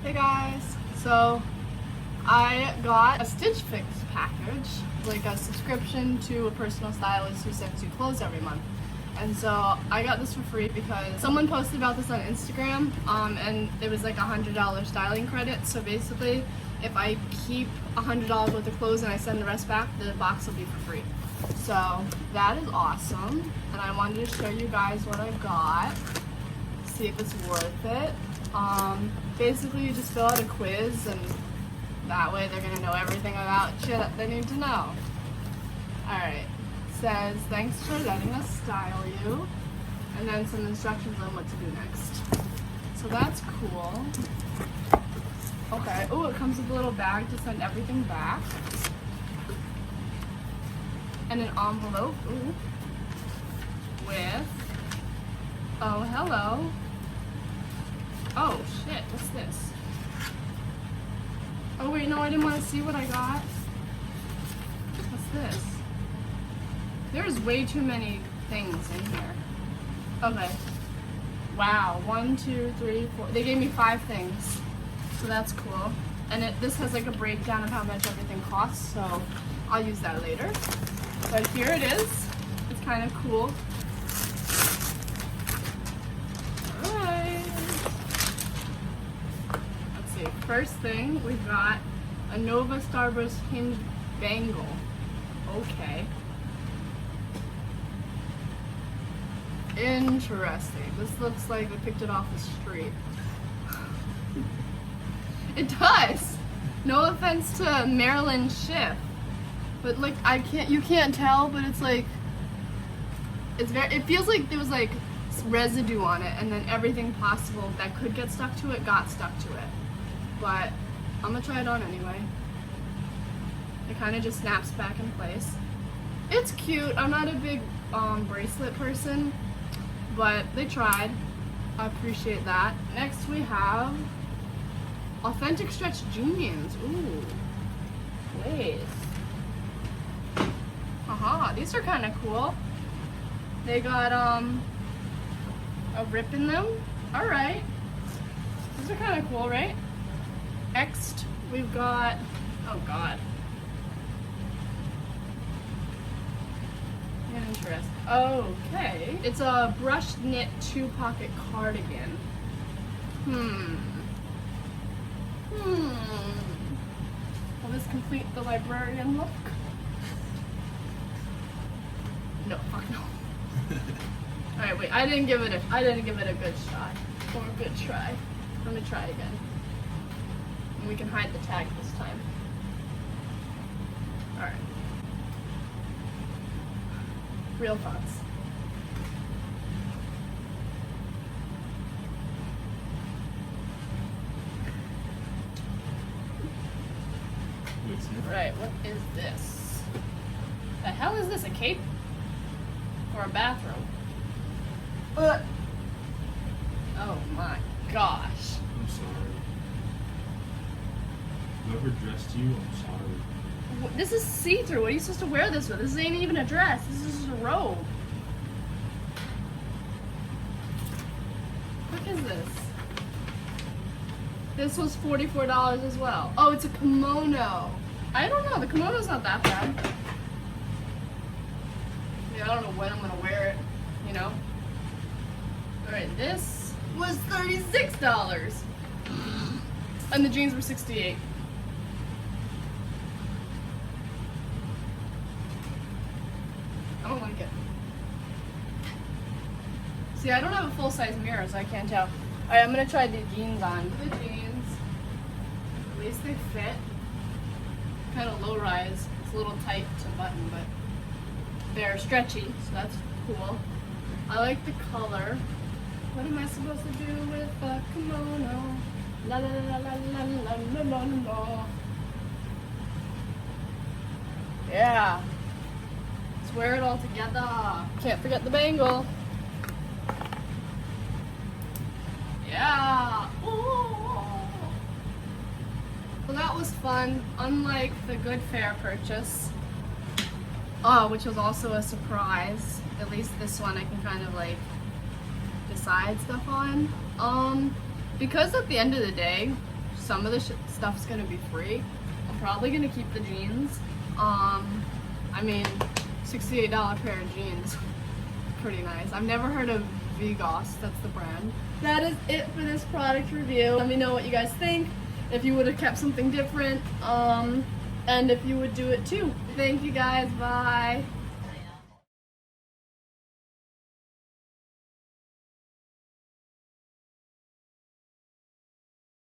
Hey guys, so I got a Stitch Fix package, like a subscription to a personal stylist who sends you clothes every month. And so I got this for free because someone posted about this on Instagram, and it was like $100 styling credit. So basically, if I keep $100 worth of clothes and I send the rest back, the box will be for free. So that is awesome, and I wanted to show you guys what I got, see if it's worth it. Basically you just fill out a quiz and that way they're gonna know everything about you that they need to know. Alright, says thanks for letting us style you, and then some instructions on what to do next. So that's cool. Okay, oh, it comes with a little bag to send everything back. And an envelope, ooh, with, oh hello. Oh shit, what's this? Oh wait, no, I didn't want to see what I got. What's this? There's way too many things in here. Okay. Wow, 1, 2, 3, 4. They gave me 5 things. So that's cool. And this has like a breakdown of how much everything costs, so I'll use that later. But here it is. It's kind of cool. First thing, we've got a Nova Starburst hinge bangle. Okay. Interesting. This looks like they picked it off the street. It does! No offense to Marilyn Schiff. But like, you can't tell, but it's like, it feels like there was like residue on it, and then everything possible that could get stuck to it got stuck to it. But I'm gonna try it on anyway. It kind of just snaps back in place. It's cute. I'm not a big bracelet person, but they tried. I appreciate that. Next we have authentic stretch jeans. Ooh, wait. Haha, these are kind of cool. They got a rip in them. All right, these are kind of cool, right? Next, we've got, oh god. Interesting. Okay. It's a brushed knit 2-pocket cardigan. Will this complete the librarian look? No, fuck no. Alright, wait, I didn't give it a good shot. Or a good try. Let me try again. We can hide the tag this time. Alright. Real thoughts. Right, what is this? The hell is this? A cape? Or a bathrobe? Oh my gosh. I'm sorry. Whoever dressed you, I'm sorry. This is see-through. What are you supposed to wear this with? This ain't even a dress. This is just a robe. What is this? This was $44 as well. Oh, it's a kimono. I don't know. The kimono's not that bad. I don't know when I'm gonna wear it, you know? Alright, this was $36. And the jeans were $68. I don't like it. See, I don't have a full-size mirror, so I can't tell. Alright, I'm gonna try the jeans on. The jeans, at least they fit. Kind of low-rise. It's a little tight to button, but they're stretchy, so that's cool. I like the color. What am I supposed to do with a kimono? La la la la la la la la la. Yeah. Let's wear it all together. Can't forget the bangle. Yeah. Ooh. Well, that was fun. Unlike the Good Fair purchase, which was also a surprise. At least this one I can kind of like decide stuff on. Because at the end of the day, some of the stuff's gonna be free. I'm probably gonna keep the jeans. I mean, $68 pair of jeans, pretty nice. I've never heard of Vigos, that's the brand. That is it for this product review. Let me know what you guys think, if you would have kept something different, and if you would do it too. Thank you guys, bye.